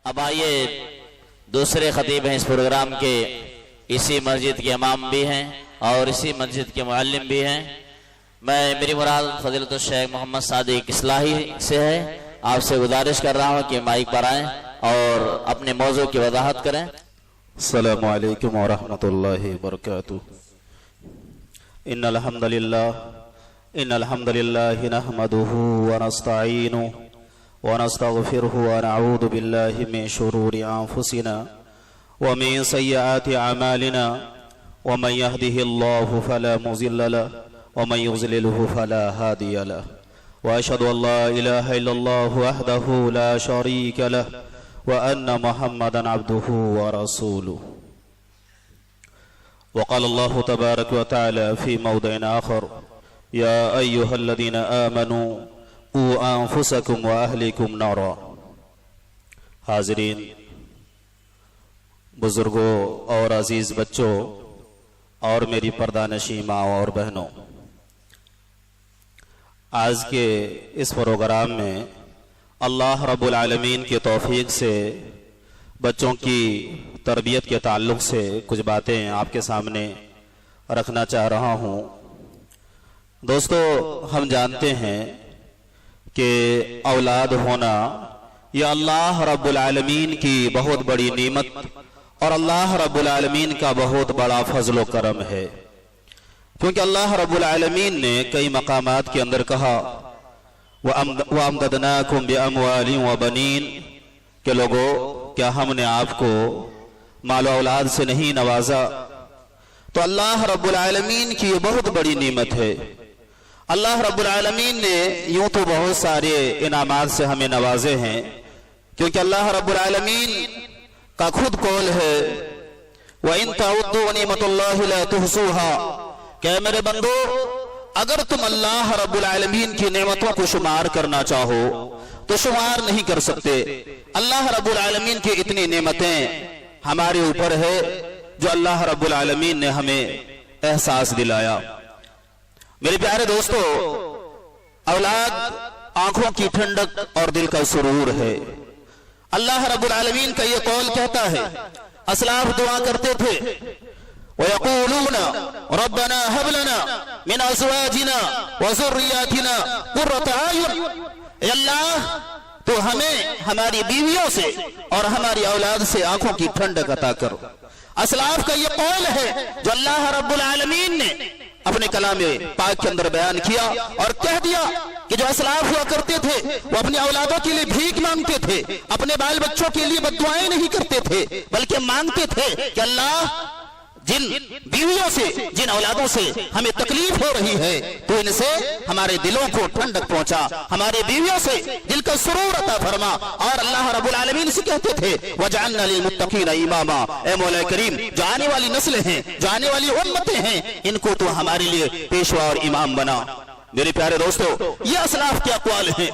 اب آئیے دوسرے خطیب ہیں اس پروگرام کے، اسی مسجد کے امام بھی ہیں اور اسی مسجد کے معلم بھی ہیں۔ میری مراد فضیلت الشیخ محمد صادق اصلاحی سے ہے۔ آپ سے گزارش کر رہا ہوں کہ مائک پر آئیں اور اپنے موضوع کی وضاحت کریں۔ السلام علیکم ورحمۃ اللہ وبرکاتہ۔ ان الحمد للہ نحمده ونستعینه ونستغفره ونعوذ باللہ من شرور انفسنا ومن سیئات اعمالنا ومن يهده الله فلا مضل له ومن يضلله فلا هادي له واشهد ان لا اله الا الله وحده لا شريك له وان محمدا عبده ورسوله۔ وقال الله تبارك وتعالى في موضع آخر: يا أيها الذين آمنوا قوا أنفسكم وأهلكم نارا۔ حاضرین، بزرگوں اور عزیز بچوں اور میری پردہ نشین ماں اور بہنوں، آج کے اس پروگرام میں اللہ رب العالمین کی توفیق سے بچوں کی تربیت کے تعلق سے کچھ باتیں آپ کے سامنے رکھنا چاہ رہا ہوں۔ دوستو، ہم جانتے ہیں کہ اولاد ہونا یہ اللہ رب العالمین کی بہت بڑی نعمت اور اللہ رب العالمین کا بہت بڑا فضل و کرم ہے، کیونکہ اللہ رب العالمین نے کئی مقامات کے اندر کہا وَأَمْدَدْنَاكُمْ بِأَمْوَالٍ وَبَنِينَ کہ لوگو، کیا ہم نے آپ کو مال و اولاد سے نہیں نوازا؟ تو اللہ رب العالمین کی یہ بہت بڑی نعمت ہے۔ اللہ رب العالمین نے یوں تو بہت سارے انعامات سے ہمیں نوازے ہیں، کیونکہ اللہ رب العالمین کا خود قول ہے وَإِن تَعُدُّوا نِعْمَةَ اللَّهِ لَا تُحْصُوهَا کہ میرے بندو، اگر تم اللہ رب العالمین کی نعمتوں کو شمار کرنا چاہو تو شمار نہیں کر سکتے۔ اللہ رب العالمین کی اتنی نعمتیں ہمارے اوپر ہے جو اللہ رب العالمین نے ہمیں احساس دلایا۔ میرے پیارے دوستو، اولاد آنکھوں کی ٹھنڈک اور دل کا سرور ہے۔ اللہ رب العالمین کا یہ قول کہتا ہے، اسلاف دعا کرتے تھے وَيَقُولُونَ رَبَّنَا هَبْ لَنَا مِنْ أَزْوَاجِنَا وَذُرِّيَّاتِنَا قُرَّةَ أَعْيُنٍ اے اللہ، تو ہمیں ہماری بیویوں سے اور ہماری اولاد سے آنکھوں کی ٹھنڈک عطا کر۔ اسلاف کا یہ قول ہے جو اللہ رب العالمین نے اپنے کلام پاک کے اندر بیان کیا اور کہہ دیا کہ جو اسلاف ہوا کرتے تھے وہ اپنی اولادوں کے لیے بھیک مانگتے تھے، اپنے بال بچوں کے لیے بد دعائیں نہیں کرتے تھے، بلکہ مانگتے تھے کہ اللہ، جن بیویوں سے، جن اولادوں سے ہمیں تکلیف ہو رہی ہے تو ان سے ہمارے دلوں کو ٹھنڈک پہنچا، ہمارے بیویوں سے دل کا سرور عطا فرما۔ اور اللہ رب العالمین سے کہتے تھے وَجَعَلْنَا لِلْمُتَّقِينَ إِمَامًا اے مولا کریم، جو آنے والی نسلیں ہیں، جو آنے والی امتیں ہیں، ان کو تو ہمارے لیے پیشوا اور امام بنا۔ میرے پیارے دوستو، یہ اسلاف کے اقوال ہیں۔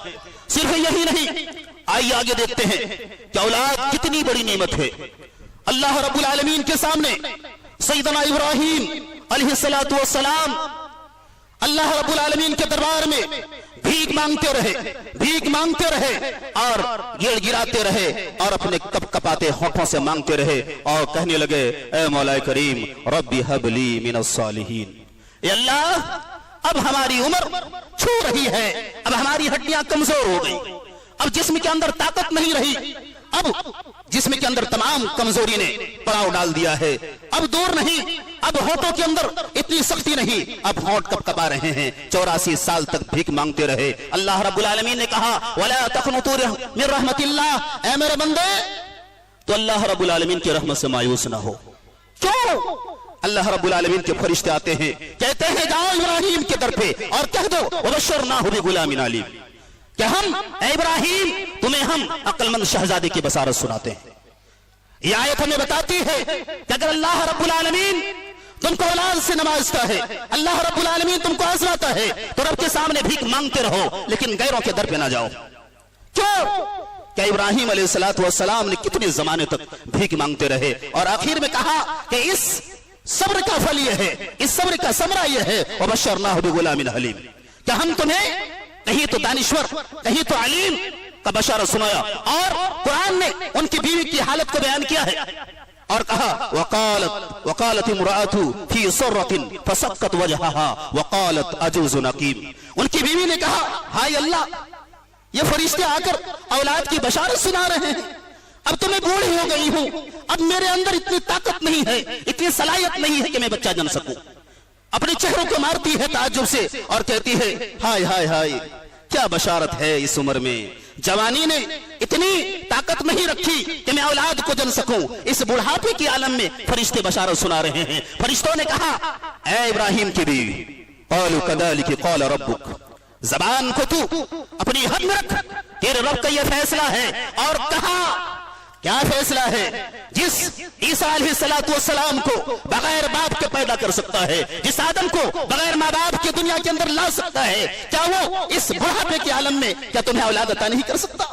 صرف یہی نہیں، آئیے آگے دیکھتے ہیں کہ اولاد کتنی بڑی نعمت ہے۔ اللہ رب العالمین کے سامنے سیدنا ابراہیم علیہ السلام اللہ رب العالمین کے دربار میں بھیک مانگتے رہے اور گڑ گراتے رہے اور اپنے کپ کپاتے ہونٹوں سے مانگتے رہے اور کہنے لگے اے مولا کریم ربی حب لی من الصالحین، اے اللہ، اب ہماری عمر چھو رہی ہے، اب ہماری ہڈیاں کمزور ہو گئی، اب جسم کے اندر طاقت نہیں رہی، اب جسم کے اندر تمام کمزوری نے پڑاؤ ڈال دیا ہے، اب دور نہیں، اب ہونٹوں کے اندر اتنی سختی نہیں، اب ہونٹ کپ کپا رہے ہیں۔ 84 سال تک بھیک مانگتے رہے۔ اللہ رب العالمین نے کہا وَلَا تَقْنُطُوا مِن رَحْمَةِ اللَّهِ اے میرے بندے، تو اللہ رب العالمین کی رحمت سے مایوس نہ ہو۔ کیوں؟ اللہ رب العالمین کے فرشتے آتے ہیں، کہتے ہیں جاؤ ابراہیم کے در پہ اور کہہ دو وَبَشَّرْنَاهُ بِغُلَامٍ عَلِيمٍ کہ ہم اے ابراہیم تمہیں ہم عقل مند شہزادے کی بصارت سناتے ہیں۔ یہ آیت ہمیں بتاتی ہے کہ اگر اللہ رب العالمین تم کو اولاد سے نوازتا ہے، اللہ رب العالمین تم کو آزماتا ہے، تو رب کے سامنے بھیک مانگتے رہو، لیکن غیروں کے در پہ نہ جاؤ۔ کیوں؟ کہ ابراہیم علیہ السلام نے کتنے زمانے تک بھیک مانگتے رہے اور آخر میں کہا کہ اس صبر کا پھل یہ ہے، اس صبر کا ثمرہ یہ ہے وَبَشَّرْنَاهُ بِغُلَامٍ حَلِيمٍ کہ ہم تمہیں کہیں تو دانشور، کہیں تو علیم، کا बशारत सुनाया और कुरान ने उनकी बीवी की हालत को बयान किया है और कहा वकालत इमरातु फी सर्रतिन फसक्कत वजहहा वकालत अजूज़ु नकीम। उनकी बीवी ने कहा हाय अल्लाह, ये फरिश्ते आकर औलाद की बशारत सुना रहे हैं, अब तो मैं बूढ़ी हो गई हूं, अब मेरे अंदर इतनी ताकत नहीं है, इतनी सलाहियत नहीं है कि मैं बच्चा जन सकूं। अपने चेहरों को मारती है ताज्जुब से और कहती है हाय हाय हाय, क्या बशारत है इस उम्र में, जवानी ने इतनी ताकत नहीं रखी कि मैं औलाद को जन सकूं। इस बुढ़ापे के आलम में फरिश्ते बशारत सुना रहे हैं। फरिश्तों ने कहा ऐ इब्राहिम की बीवी, क़ालू कज़ालिक क़ाल रब्बुक, ज़बान को तू अपनी हद में रख, तेरे रब का यह फैसला है। और कहा क्या फैसला है? जिस ईसा अलैहिस्सलाम को बगैर बाप के पैदा कर सकता है, जिस आदम को बगैर माँ बाप के दुनिया के अंदर ला सकता है, क्या वो इस बुढ़ापे के आलम में क्या तुम्हें औलाद अता नहीं कर सकता?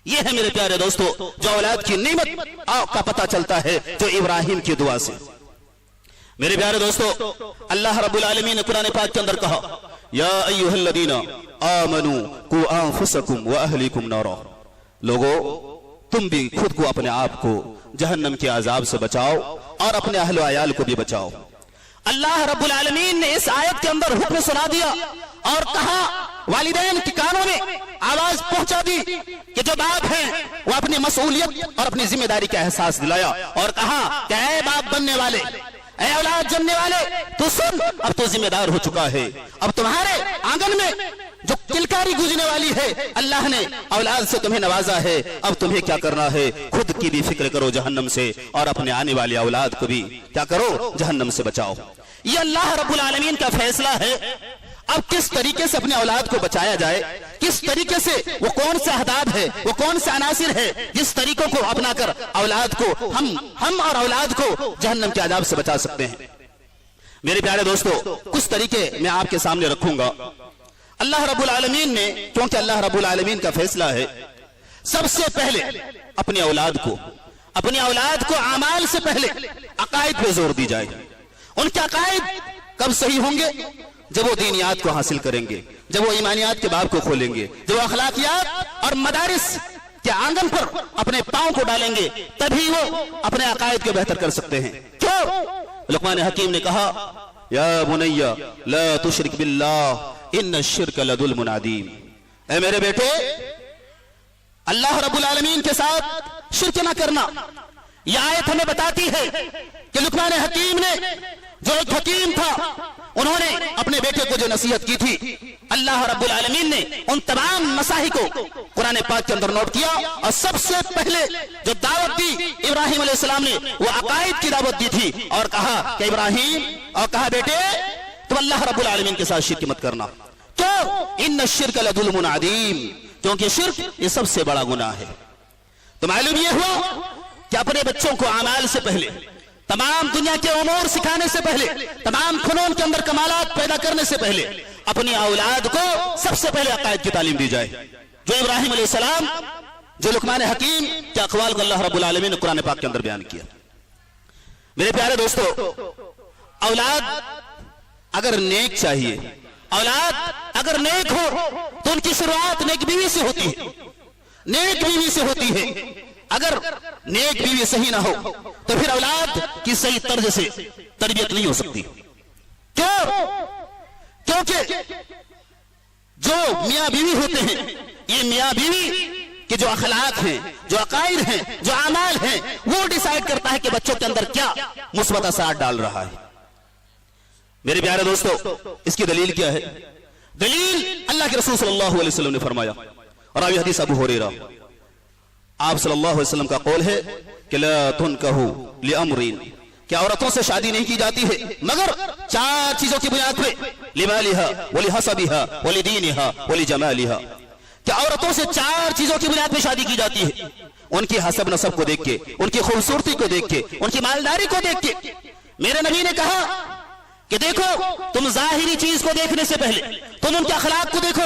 ये है मेरे प्यारे दोस्तों जो औलाद की नेमत का पता चलता है जो इब्राहिम की दुआ से। मेरे प्यारे दोस्तों, अल्लाह रब्बुल आलमीन ने कुरान पाक के अंदर कहा या अय्युहल्लज़ीना आमनू कू अंफुसकुम व अहलीकुम नारा, लोगों तुम भी खुद को अपने आप को जहन्नम के अजाब से बचाओ और अपने अहल अयाल को भी बचाओ। अल्लाह रब्बुल आलमीन ने इस आयत के अंदर हुक्म सुना दिया और कहा, वालिदैन के कानों में आवाज पहुंचा दी कि जो बाप हैं वो अपनी मसूलियत और अपनी जिम्मेदारी का एहसास दिलाया और कहा कि ऐ बाप बनने वाले, ऐ औलाद जन्ने वाले, तू सुन, अब तो जिम्मेदार हो चुका है, अब तुम्हारे आंगन में जो किलकारी गूंजने वाली है, अल्लाह ने औलाद से तुम्हें नवाजा है, अब तुम्हें क्या करना है, खुद की भी फिक्र करो जहन्नम से और अपने आने वाली औलाद को भी क्या करो, जहन्नम से बचाओ। ये अल्लाह रब्बुल आलमीन का फैसला है। अब किस तरीके से अपने औलाद को बचाया जाए, किस तरीके से, वो कौन सा अहदाब है, वो कौन सा अनासिर है जिस तरीकों को अपनाकर औलाद को हम और औलाद को जहन्नम के अजाब से बचा सकते हैं। मेरे प्यारे दोस्तों, कुछ तरीके मैं आपके सामने रखूंगा। अल्लाह रब्बुल आलमीन ने, क्योंकि अल्लाह रब्बुल आलमीन का फैसला है, सबसे पहले अपनी औलाद को अमाल से पहले अकायद पे जोर दी जाए। उनके अकायद कब सही होंगे? जब वो दीनियात को हासिल करेंगे, जब वो ईमानियात के बाब को खोलेंगे, जब वो अखलाकियात और मदारिस के आंगन पर अपने पांव को डालेंगे, तभी वो अपने अकायद को बेहतर कर सकते हैं। क्यों? लुक़मान हकीम ने कहा या बुनैया ला तुशरिक बिल्लाह इन्न शिर्क लजुल्मुन अज़ीम, ऐ मेरे बेटे अल्लाह रब्बुल आलमीन के साथ शिर्क ना करना। यह आयत हमें बताती है कि लुक़मान हकीम ने, जो एक हकीम था, उन्होंने अपने बेटे को जो नसीहत की थी, अल्लाह रब्बुल आलमीन ने उन तमाम मसाही को कुरान पाक के अंदर नोट किया और सबसे पहले जो दावत दी इब्राहिम अलैहिस्सलाम ने, वो अकायद की दावत दी थी और कहा कि इब्राहिम, और कहा बेटे तुम अल्लाह रब्बुल आलमीन के साथ शिर्क मत करना। क्यों? इन्न शिर्क लजुल्मुन अज़ीम, क्योंकि शिर्क ये सबसे बड़ा गुनाह है। तो मालूम ये हुआ कि अपने बच्चों को अमाल से पहले, तमाम दुनिया के उमूर सिखाने से पहले, तमाम फनून के अंदर कमालात पैदा करने से पहले अपनी औलाद को सबसे पहले अकायद की तालीम दी जाए। जो इब्राहिम अलैहिस्सलाम, जो लुक़मान हकीम के अक़वाल को अल्लाह रब्बुल आलमीन ने कुरान पाक के अंदर बयान किया। मेरे प्यारे दोस्तों, औलाद अगर नेक चाहिए, औलाद अगर नेक हो तो उनकी शुरुआत नेक बीवी से होती है, नेक बीवी से होती है। अगर नेक बीवी सही ना हो तो फिर औलाद की सही तर्ज से तरबियत नहीं हो सकती। क्यों? क्योंकि जो मियाँ बीवी होते हैं, ये मियाँ बीवी के जो अखलाक हैं, जो अकायद हैं, जो अमाल हैं, वो डिसाइड करता है कि बच्चों के अंदर क्या मुस्बत असर डाल रहा है। मेरे प्यारे दोस्तों, इसकी दलील क्या है? दलील अल्लाह के रसूल सल्लल्लाहु अलैहि वसल्लम ने फरमाया, और अभी हदीस अबू हुरैरा, आप सल्लल्लाहु अलैहि वसल्लम का कौल है कि ला तुनकहू लिअम्रिन, कि औरतों से शादी नहीं की जाती है मगर चार चीजों की बुनियाद पे, लिमालिहा व लिहसबिहा व लिदीनिहा व लिजमालिहा, कि औरतों से चार चीजों की बुनियाद पे शादी की जाती है। उनकी हसब नसब को देख के, उनकी खूबसूरती को देख के, उनकी मालदारी को देख के। मेरे नबी ने कहा कि देखो, तुम जाहिरी चीज को देखने से पहले तुम उनके अखलाक को देखो,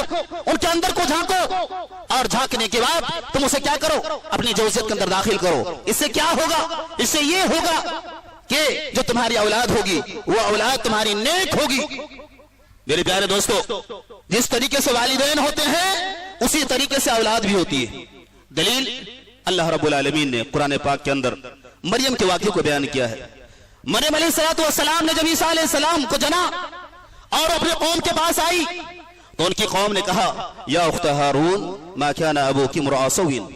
उनके अंदर को झांको, और झांकने के बाद तुम उसे क्या करो, अपनी जौजियत के अंदर दाखिल करो। इससे क्या होगा? इससे ये होगा कि जो तुम्हारी औलाद होगी वो औलाद तुम्हारी नेक होगी। मेरे प्यारे दोस्तों, जिस तरीके से वालिदैन होते हैं उसी तरीके से औलाद भी होती है। दलील अल्लाह रब्बुल आलमीन ने कुरान पाक के अंदर मरियम के वाक़े को बयान किया है। मरियम अलैहिस्सलाम ने जब ईसा अलैहिस्सलाम को जना और अपने कौम के पास आई तो उनकी कौम ने कहा, या उख्त हारून मा काना अबूकी इम्रअ सौइन,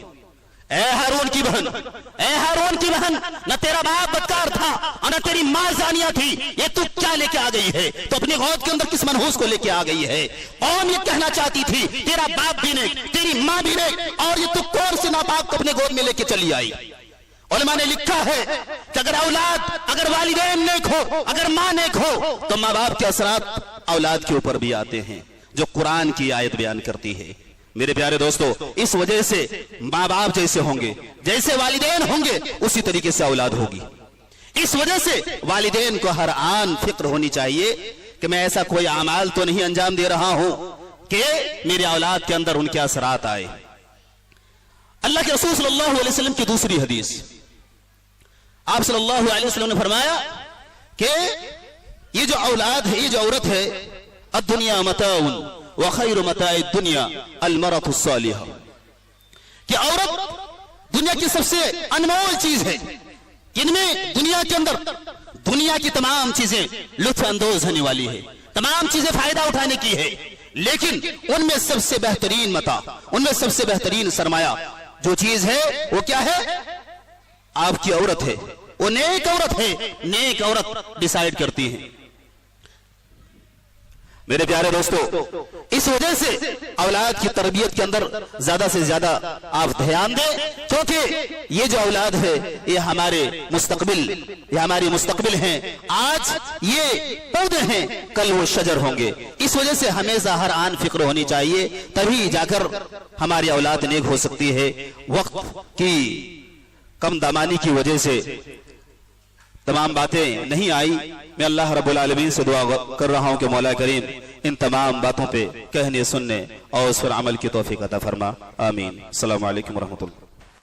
ए हारून की बहन, ए हारून की बहन, न तेरा बाप बदकार था और न तेरी माँ जानिया थी, ये तू क्या लेके आ गई है? तो अपनी गोद के अंदर किस मनहूस को लेके आ गई है? कौन ये कहना चाहती थी तेरा बाप भी नहीं, तेरी माँ भी नहीं, और ये तू कौन से नापाक को अपने गोद में लेके चली आई? उलमा ने लिखा है कि अगर औलाद, अगर वालिदैन नेक हो, अगर माँ नेक हो, तो माँ बाप के असरात औलाद के ऊपर भी आते हैं, जो कुरान की आयत बयान करती है। मेरे प्यारे दोस्तों, इस वजह से माँ बाप जैसे होंगे, जैसे वालिदैन होंगे, उसी तरीके से औलाद होगी। इस वजह से वालिदैन को हर आन फिक्र होनी चाहिए कि मैं ऐसा कोई अमाल तो नहीं अंजाम दे रहा हूं कि मेरे औलाद के अंदर उनके असरात आए। अल्लाह के रसूल सल्लल्लाहु अलैहि वसल्लम की दूसरी हदीस, आप सल्लल्लाहु अलैहि वसल्लम ने फरमाया कि ये जो औलाद है, ये जो औरत है, अद्दुनिया मताउन व खैरु मताइ दुनिया अलमरअतु सालिहा, कि औरत दुनिया की सबसे अनमोल चीज है। इनमें दुनिया के अंदर दुनिया की तमाम चीजें लुत्फ अंदोज होने वाली है, तमाम चीजें फायदा उठाने की है, लेकिन उनमें सबसे बेहतरीन मता, उनमें सबसे बेहतरीन सरमाया जो चीज है वो क्या है? आपकी औरत है। वो नेक औरत है, नेक औरत डिसाइड करती है। मेरे प्यारे दोस्तों, इस वजह से औलाद की तरबियत के अंदर ज्यादा से ज्यादा आप ध्यान दें, क्योंकि ये जो औलाद है ये हमारे मुस्तकबिल, ये हमारी मुस्तकबिल हैं। आज ये पौधे हैं, कल वो शजर होंगे। इस वजह से हमेशा हर आन फिक्र होनी चाहिए, तभी जाकर हमारी औलाद नेक हो सकती है। वक्त की कम दामानी की वजह से तमाम बातें नहीं आई। मैं अल्लाह रब्बुल आलमीन से दुआ कर रहा हूं कि मौला करीम इन तमाम बातों पे कहने, सुनने और उस पर अमल की तौफीक अता फरमा। आमीन। अस्सलामु अलैकुम व रहमतुल्लाह।